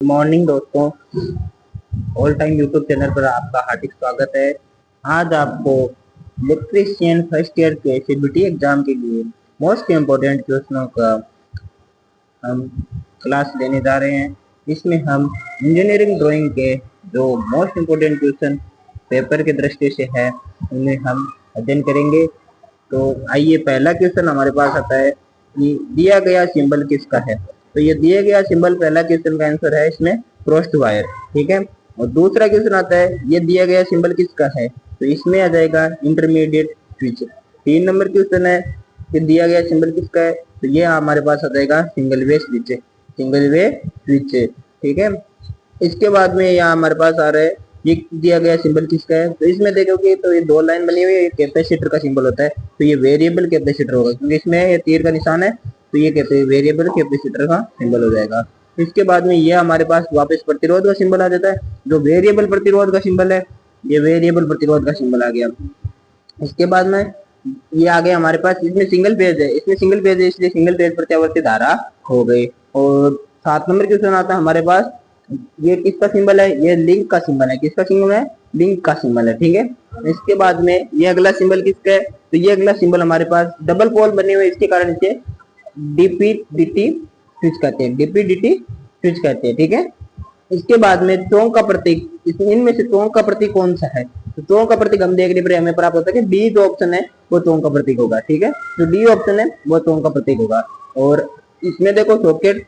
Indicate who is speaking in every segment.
Speaker 1: Morning दोस्तों, all time YouTube channel पर आपका हार्दिक स्वागत है। आज आपको इलेक्ट्रीशियन फर्स्ट ईयर के सीबीटी एग्जाम के लिए मोस्ट इम्पोर्टेंट क्वेश्चनों का हम क्लास लेने जा रहे हैं। इसमें हम इंजीनियरिंग ड्राइंग के जो मोस्ट इम्पोर्टेंट क्वेश्चन पेपर के दृष्टि से है उन्हें हम अध्ययन करेंगे। तो आइए, पहला क्वेश्चन हमारे पास आता है कि दिया गया सिंबल किसका है। तो ये दिया गया सिंबल पहला क्वेश्चन का आंसर है इसमें क्रॉस्ड वायर, ठीक है। और दूसरा क्वेश्चन आता है ये दिया गया सिंबल किसका है, तो इसमें आ जाएगा इंटरमीडिएट स्विच। 3 नंबर क्वेश्चन है कि दिया गया सिंबल किसका है, तो ये हमारे पास आ जाएगा single way switch, single way switch, ठीक है। इसके बाद में यहाँ हमारे पास आ रहा है ये दिया गया सिंबल किसका है, तो इसमें देखोगे तो ये 2 लाइन बनी हुई है, कैपेसिटर का सिंबल होता है, तो ये वेरिएबल कैपेसिटर होगा क्योंकि इसमें ये तीर का निशान है, तो ये कहते हैं वेरिएबल कैपेसिटर का सिंबल हो जाएगा। इसके बाद में ये हमारे पास वापस प्रतिरोध का सिंबल आ जाता है, जो वेरिएबल प्रतिरोध का सिंबल है, ये वेरिएबल प्रतिरोध का सिंबल आ गया। इसके बाद में ये आ गया हमारे पास, इसमें सिंगल पेज है, इसमें सिंगल पेज है इसलिए सिंगल पेज प्रत्यावर्ती धारा हो गई। और 7 नंबर क्वेश्चन आता है हमारे पास, ये किसका सिंबल है, ये लिंक का सिंबल है। किसका सिंबल है, लिंक का सिंबल है, ठीक है। इसके बाद में ये अगला सिंबल किसका है, तो ये अगला सिंबल हमारे पास डबल पोल बने हुए, इसके कारण इसे डीपीडीटी स्विच कहते हैं, डीपीडीटी स्विच कहते हैं, ठीक है। इसके बाद में चौक का प्रतीक, इनमें से चौक का प्रतीक कौन सा है, तो चौक का प्रतीक हम देखने पर हमें प्राप्त होता है कि डी जो ऑप्शन है वो चौक का प्रतीक होगा, ठीक है। जो डी ऑप्शन है वो चौक का प्रतीक होगा। और इसमें देखो सॉकेट,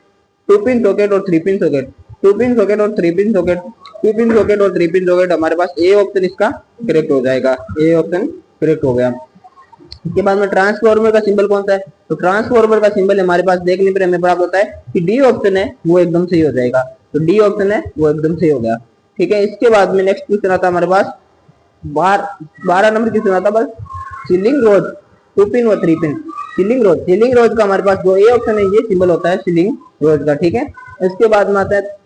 Speaker 1: 2 पिन सॉकेट और 3 पिन सॉकेट, 2 पिन सॉकेट और 3 पिन सॉकेट, 2 पिन सॉकेट और 3 पिन सॉकेट, हमारे पास ए ऑप्शन इसका करेक्ट हो जाएगा, ए ऑप्शन करेक्ट हो गया। इसके बाद में ट्रांसफार्मर का सिंबल कौन सा है, तो ट्रांसफार्मर का सिंबल हमारे पास देखने पर हमें प्राप्त होता है कि डी ऑप्शन है वो एकदम सही हो जाएगा, तो डी ऑप्शन है वो एकदम सही हो गया, ठीक है। इसके बाद में नेक्स्ट क्वेश्चन आता है हमारे पास 12 नंबर क्वेश्चन आता है बस, सीलिंग रोड 2 पिन और 3 pin, ceiling road, ceiling road का हमारे पास जो ए ऑप्शन है ये सिंबल होता है सीलिंग रोड का, ठीक है। इसके बाद में आता है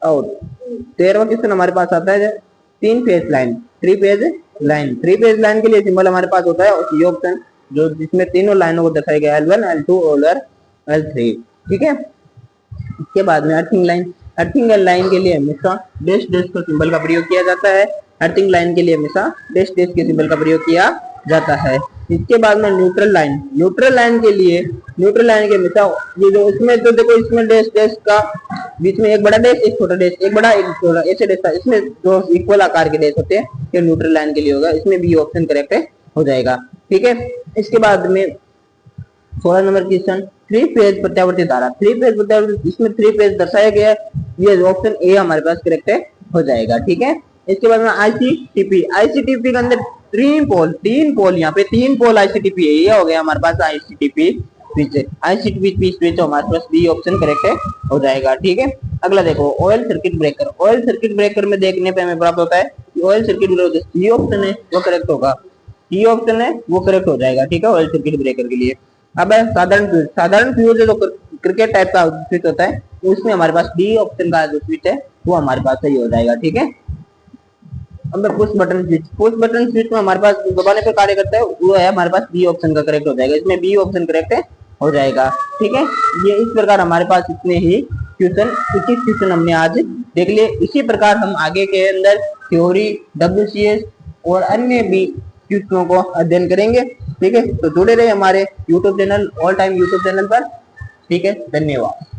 Speaker 1: और 13वां क्वेश्चन हमारे पास आता है 3 phase line, 3 phase line, 3 phase line के लिए सिंबल हमारे पास होता है ये ऑप्शन, जो जिसमें तीनों लाइनों को दर्शाया गया L1 L2 और L3, ठीक है। इसके बाद में अर्थिंग लाइन, अर्थिंग लाइन के लिए हमेशा डैश डैश का सिंबल का प्रयोग किया जाता है, अर्थिंग लाइन के लिए हमेशा डैश डैश के सिंबल का प्रयोग किया जाता है। इसके बाद में न्यूट्रल लाइन, न्यूट्रल लाइन के लिए, न्यूट्रल लाइन के हमेशा ये जो इसमें तो देखो इसमें डैश डैश का बीच में एक बड़ा डैश एक छोटा डैश, एक बड़ा एक छोटा ऐसे डैश था, इसमें जो इक्वल आकार के डैश होते हैं ये न्यूट्रल लाइन के लिए होगा, इसमें बी ऑप्शन करेक्ट हो जाएगा, ठीक है। इसके बाद में 16 नंबर क्वेश्चन 3 फेज प्रत्यावर्ती धारा, 3 फेज प्रत्यावर्ती, इसमें 3 फेज दर्शाया गया है, ये ऑप्शन ए हमारे पास करेक्ट हो जाएगा, ठीक है। इसके बाद में आईसीटीपी, आईसीटीपी के अंदर 3 पोल यहाँ पे 3 पोल आईसीटीपी है, ये हो गया हमारे पास आईसीटीपी स्विच, आईसीटीपी स्विच हमारे पास बी ऑप्शन करेक्ट हो जाएगा, ठीक है। अगला देखो oil circuit breaker, oil circuit breaker में देखने पे हमें प्राप्त होता है कि oil circuit breaker C option है वो करेक्ट होगा, सी ऑप्शन है वो करेक्ट हो जाएगा, ठीक है, ऑयल सर्किट ब्रेकर के लिए। अब है साधारण फ्यूज, साधारण फ्यूज जो क्रिकेट टाइप का स्विच होता है उसमें हमारे पास डी ऑप्शन का जो स्विच है वो हमारे पास सही हो जाएगा, ठीक है। अब push button switch, push button switch में हमारे पास दबाने पे कार्य करता है वो है हमारे पास बी ऑप्शन का करेक्ट हो जाएगा, इसमें बी ऑप्शन करेक्ट हो जाएगा, ठीक है। ये इस प्रकार हमारे पास इतने ही क्वेश्चन, 21 क्वेश्चन हमने आज देख लिए। इसी प्रकार हम आगे के अंदर थ्योरी, WCS और अन्य भी क्वेश्चनों को अध्ययन करेंगे, ठीक है। तो जुड़े रहे हमारे YouTube channel, all time YouTube channel पर, ठीक है। धन्यवाद।